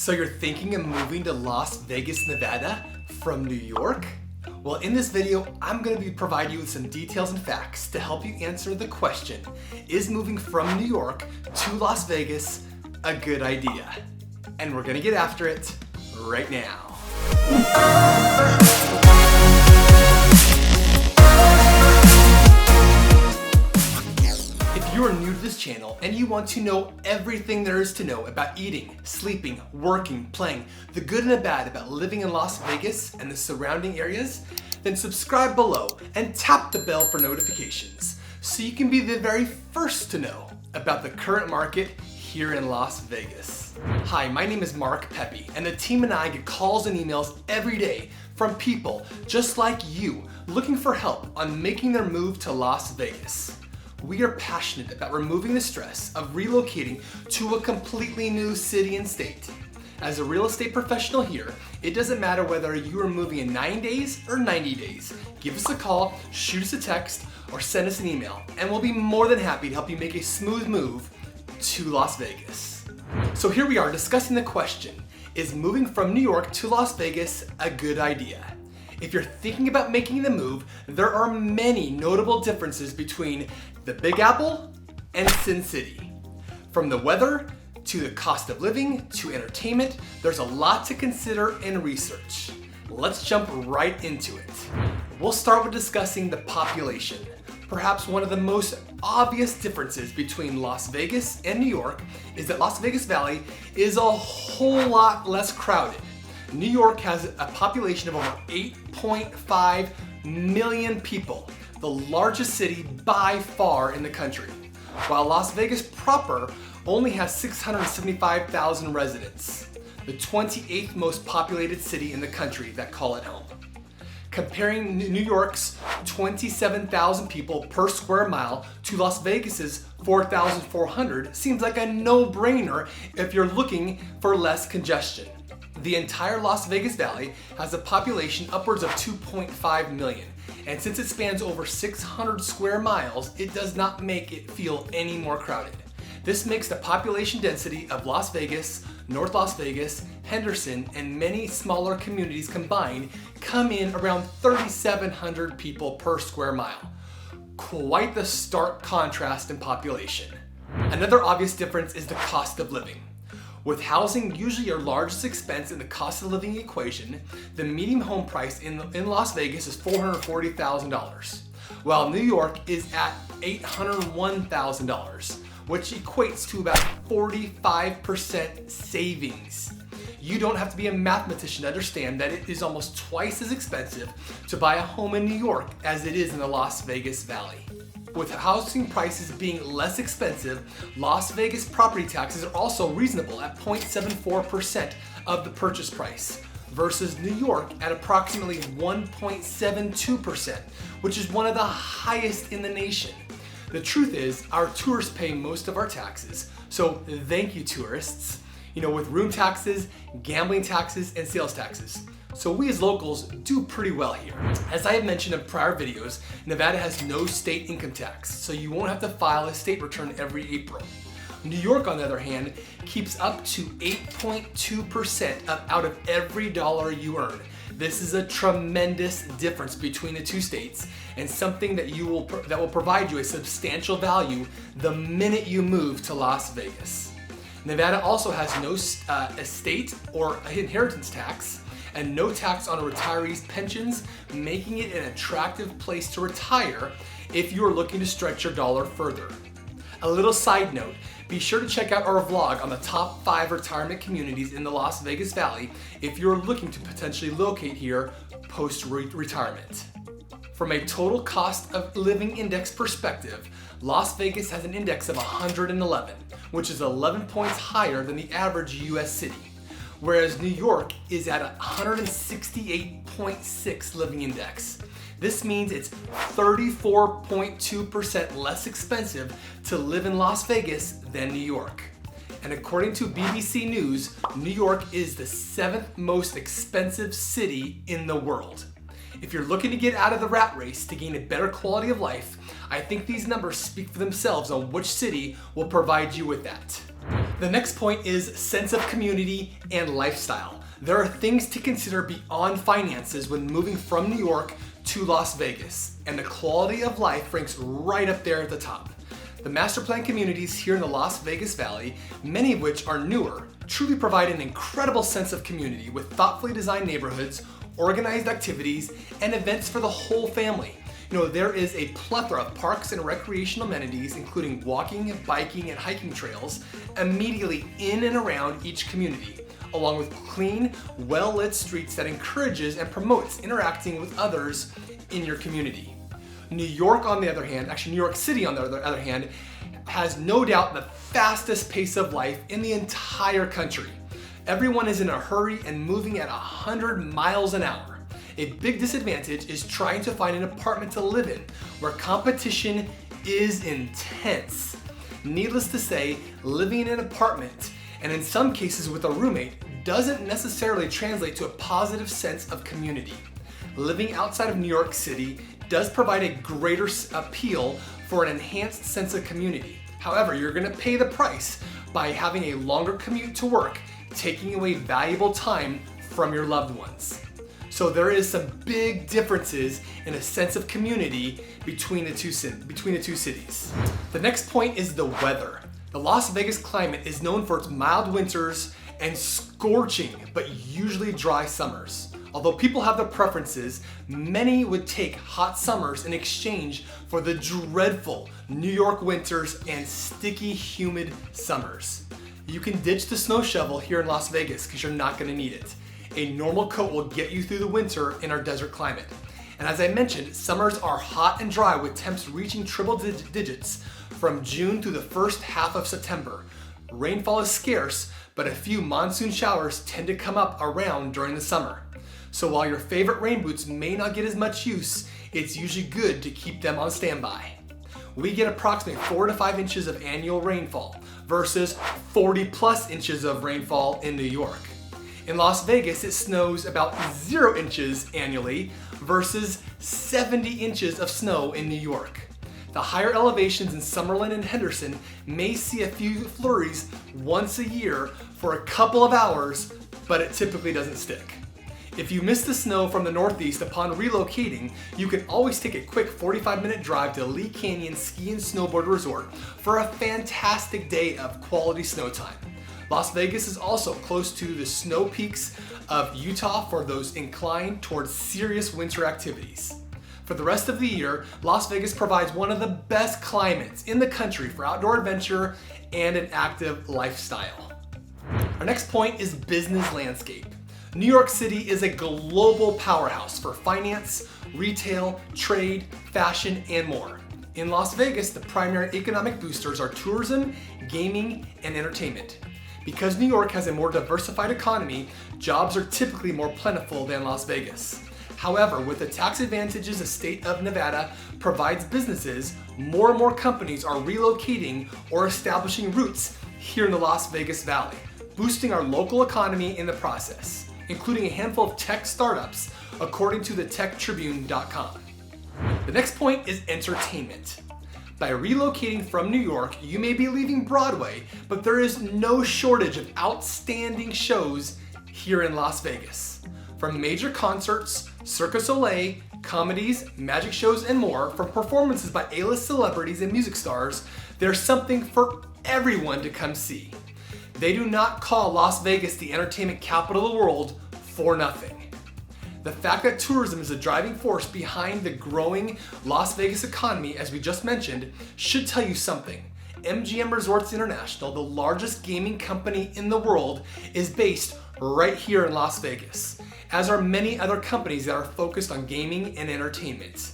So you're thinking of moving to Las Vegas, Nevada from New York? Well, in this video, I'm going to be providing you with some details and facts to help you answer the question, is moving from New York to Las Vegas a good idea? And we're going to get after it right now. If you are new to this channel and you want to know everything there is to know about eating, sleeping, working, playing, the good and the bad about living in Las Vegas and the surrounding areas, then subscribe below and tap the bell for notifications so you can be the very first to know about the current market here in Las Vegas. Hi, my name is Mark Pepe, and the team and I get calls and emails every day from people just like you looking for help on making their move to Las Vegas. We are passionate about removing the stress of relocating to a completely new city and state. As a real estate professional here, it doesn't matter whether you are moving in 9 days or 90 days. Give us a call, shoot us a text, or send us an email, and we'll be more than happy to help you make a smooth move to Las Vegas. So here we are discussing the question, is moving from New York to Las Vegas a good idea? If you're thinking about making the move, there are many notable differences between the Big Apple and Sin City. From the weather, to the cost of living, to entertainment, there's a lot to consider and research. Let's jump right into it. We'll start with discussing the population. Perhaps one of the most obvious differences between Las Vegas and New York is that Las Vegas Valley is a whole lot less crowded. New York has a population of over 8.5 million people, the largest city by far in the country, while Las Vegas proper only has 675,000 residents, the 28th most populated city in the country that call it home. Comparing New York's 27,000 people per square mile to Las Vegas's 4,400 seems like a no-brainer if you're looking for less congestion. The entire Las Vegas Valley has a population upwards of 2.5 million, and since it spans over 600 square miles, it does not make it feel any more crowded. This makes the population density of Las Vegas, North Las Vegas, Henderson, and many smaller communities combined come in around 3,700 people per square mile. Quite the stark contrast in population. Another obvious difference is the cost of living. With housing usually your largest expense in the cost of living equation, the median home price in Las Vegas is $440,000, while New York is at $801,000, which equates to about 45% savings. You don't have to be a mathematician to understand that it is almost twice as expensive to buy a home in New York as it is in the Las Vegas Valley. With housing prices being less expensive, Las Vegas property taxes are also reasonable at 0.74% of the purchase price, versus New York at approximately 1.72%, which is one of the highest in the nation. The truth is, our tourists pay most of our taxes, so thank you tourists, with room taxes, gambling taxes, and sales taxes. So we as locals do pretty well here. As I have mentioned in prior videos, Nevada has no state income tax, so you won't have to file a state return every April. New York, on the other hand, keeps up to 8.2% out of every dollar you earn. This is a tremendous difference between the two states, and something that will provide you a substantial value the minute you move to Las Vegas. Nevada also has no estate or inheritance tax, and no tax on a retiree's pensions, making it an attractive place to retire if you are looking to stretch your dollar further. A little side note, be sure to check out our vlog on the top 5 retirement communities in the Las Vegas Valley if you're looking to potentially locate here post-retirement. From a total cost of living index perspective, Las Vegas has an index of 111, which is 11 points higher than the average US city, whereas New York is at a 168.6 living index. This means it's 34.2% less expensive to live in Las Vegas than New York. And according to BBC News, New York is the 7th most expensive city in the world. If you're looking to get out of the rat race to gain a better quality of life, I think these numbers speak for themselves on which city will provide you with that. The next point is sense of community and lifestyle. There are things to consider beyond finances when moving from New York to Las Vegas, and the quality of life ranks right up there at the top. The master plan communities here in the Las Vegas Valley, many of which are newer, truly provide an incredible sense of community with thoughtfully designed neighborhoods, organized activities, and events for the whole family. There is a plethora of parks and recreational amenities, including walking, biking, and hiking trails immediately in and around each community, along with clean, well-lit streets that encourages and promotes interacting with others in your community. New York, on the other hand, New York City, on the other hand, has no doubt the fastest pace of life in the entire country. Everyone is in a hurry and moving at 100 miles an hour. A big disadvantage is trying to find an apartment to live in, where competition is intense. Needless to say, living in an apartment, and in some cases with a roommate, doesn't necessarily translate to a positive sense of community. Living outside of New York City does provide a greater appeal for an enhanced sense of community. However, you're going to pay the price by having a longer commute to work, taking away valuable time from your loved ones. So there is some big differences in a sense of community between the two cities. The next point is the weather. The Las Vegas climate is known for its mild winters and scorching but usually dry summers. Although people have their preferences, many would take hot summers in exchange for the dreadful New York winters and sticky, humid summers. You can ditch the snow shovel here in Las Vegas because you're not going to need it. A normal coat will get you through the winter in our desert climate. And as I mentioned, summers are hot and dry with temps reaching triple digits from June through the first half of September. Rainfall is scarce, but a few monsoon showers tend to come up around during the summer. So while your favorite rain boots may not get as much use, it's usually good to keep them on standby. We get approximately 4 to 5 inches of annual rainfall versus 40 plus inches of rainfall in New York. In Las Vegas, it snows about 0 inches annually versus 70 inches of snow in New York. The higher elevations in Summerlin and Henderson may see a few flurries once a year for a couple of hours, but it typically doesn't stick. If you miss the snow from the Northeast upon relocating, you can always take a quick 45-minute drive to Lee Canyon Ski and Snowboard Resort for a fantastic day of quality snow time. Las Vegas is also close to the snow peaks of Utah for those inclined towards serious winter activities. For the rest of the year, Las Vegas provides one of the best climates in the country for outdoor adventure and an active lifestyle. Our next point is business landscape. New York City is a global powerhouse for finance, retail, trade, fashion, and more. In Las Vegas, the primary economic boosters are tourism, gaming, and entertainment. Because New York has a more diversified economy, jobs are typically more plentiful than Las Vegas. However, with the tax advantages the state of Nevada provides businesses, more and more companies are relocating or establishing roots here in the Las Vegas Valley, boosting our local economy in the process, including a handful of tech startups, according to the techtribune.com. The next point is entertainment. By relocating from New York, you may be leaving Broadway, but there is no shortage of outstanding shows here in Las Vegas. From major concerts, Cirque du Soleil, comedies, magic shows, and more, from performances by A-list celebrities and music stars, there's something for everyone to come see. They do not call Las Vegas the entertainment capital of the world for nothing. The fact that tourism is a driving force behind the growing Las Vegas economy, as we just mentioned, should tell you something. MGM Resorts International, the largest gaming company in the world, is based right here in Las Vegas, as are many other companies that are focused on gaming and entertainment.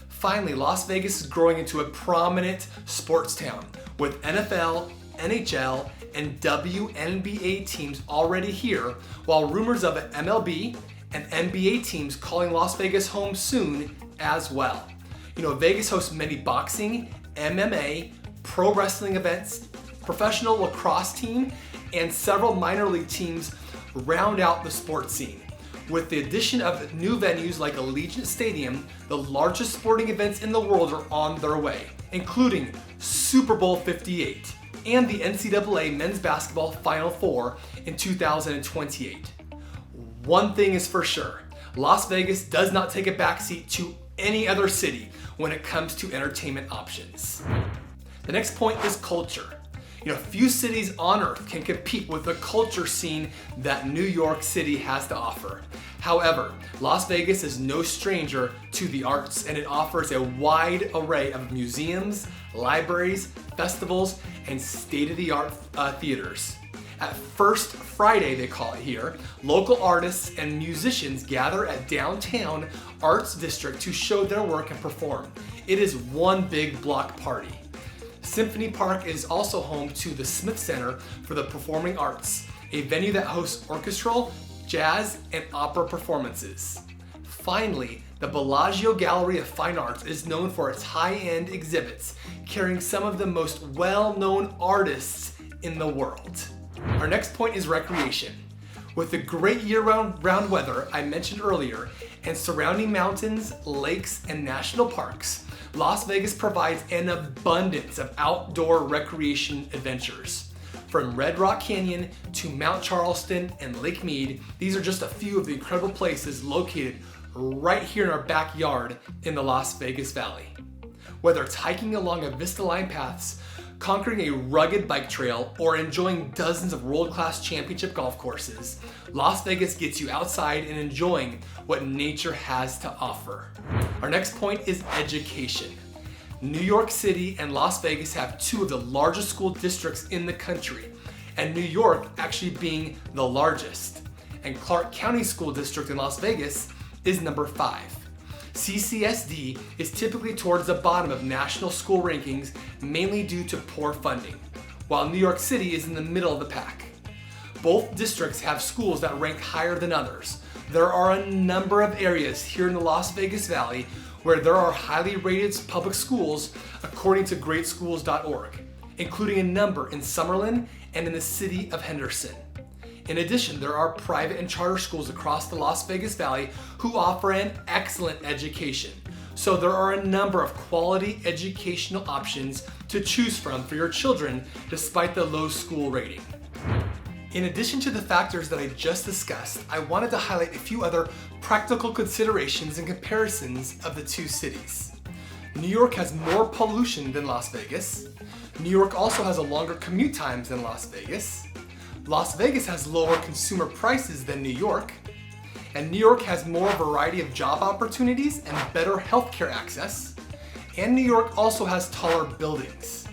Finally, Las Vegas is growing into a prominent sports town with NFL, NHL, and WNBA teams already here, while rumors of MLB and NBA teams calling Las Vegas home soon as well. Vegas hosts many boxing, MMA, pro wrestling events, professional lacrosse team, and several minor league teams round out the sports scene. With the addition of new venues like Allegiant Stadium, the largest sporting events in the world are on their way, including Super Bowl 58, and the NCAA Men's Basketball Final Four in 2028. One thing is for sure, Las Vegas does not take a backseat to any other city when it comes to entertainment options. The next point is culture. Few cities on earth can compete with the culture scene that New York City has to offer. However, Las Vegas is no stranger to the arts, and it offers a wide array of museums, libraries, festivals, and state-of-the-art theaters. At First Friday, they call it here, local artists and musicians gather at Downtown Arts District to show their work and perform. It is one big block party. Symphony Park is also home to the Smith Center for the Performing Arts, a venue that hosts orchestral, jazz, and opera performances. Finally, the Bellagio Gallery of Fine Arts is known for its high-end exhibits, carrying some of the most well-known artists in the world. Our next point is recreation. With the great year-round weather I mentioned earlier, and surrounding mountains, lakes, and national parks, Las Vegas provides an abundance of outdoor recreation adventures. From Red Rock Canyon to Mount Charleston and Lake Mead, these are just a few of the incredible places located right here in our backyard in the Las Vegas Valley. Whether it's hiking along a vista-lined paths, conquering a rugged bike trail, or enjoying dozens of world-class championship golf courses, Las Vegas gets you outside and enjoying what nature has to offer. Our next point is education. New York City and Las Vegas have two of the largest school districts in the country, and New York actually being the largest. And Clark County School District in Las Vegas is number 5. CCSD is typically towards the bottom of national school rankings, mainly due to poor funding, while New York City is in the middle of the pack. Both districts have schools that rank higher than others. There are a number of areas here in the Las Vegas Valley where there are highly rated public schools according to greatschools.org, including a number in Summerlin and in the city of Henderson. In addition, there are private and charter schools across the Las Vegas Valley who offer an excellent education. So there are a number of quality educational options to choose from for your children despite the low school rating. In addition to the factors that I just discussed, I wanted to highlight a few other practical considerations and comparisons of the two cities. New York has more pollution than Las Vegas. New York also has a longer commute times than Las Vegas. Las Vegas has lower consumer prices than New York, and New York has more variety of job opportunities and better healthcare access, and New York also has taller buildings.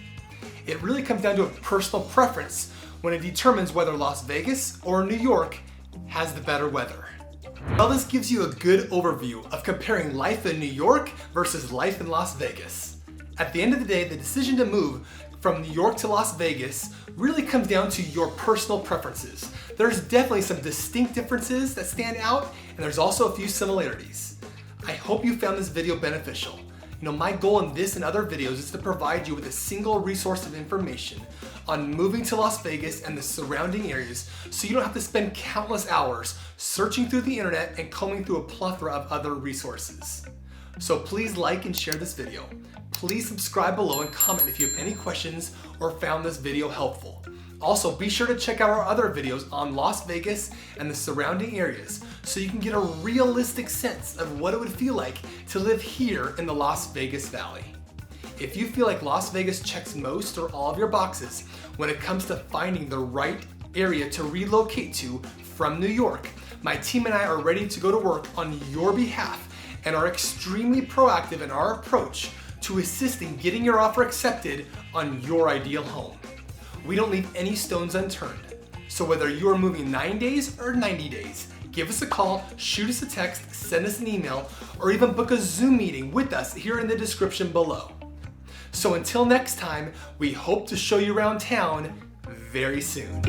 It really comes down to a personal preference when it determines whether Las Vegas or New York has the better weather. Well, this gives you a good overview of comparing life in New York versus life in Las Vegas. At the end of the day, the decision to move from New York to Las Vegas really comes down to your personal preferences. There's definitely some distinct differences that stand out, and there's also a few similarities. I hope you found this video beneficial. My goal in this and other videos is to provide you with a single resource of information on moving to Las Vegas and the surrounding areas so you don't have to spend countless hours searching through the internet and combing through a plethora of other resources. So please like and share this video. Please subscribe below and comment if you have any questions or found this video helpful. Also, be sure to check out our other videos on Las Vegas and the surrounding areas so you can get a realistic sense of what it would feel like to live here in the Las Vegas Valley. If you feel like Las Vegas checks most or all of your boxes when it comes to finding the right area to relocate to from New York, my team and I are ready to go to work on your behalf and are extremely proactive in our approach to assisting getting your offer accepted on your ideal home. We don't leave any stones unturned. So whether you are moving 9 days or 90 days, give us a call, shoot us a text, send us an email, or even book a Zoom meeting with us here in the description below. So until next time, we hope to show you around town very soon.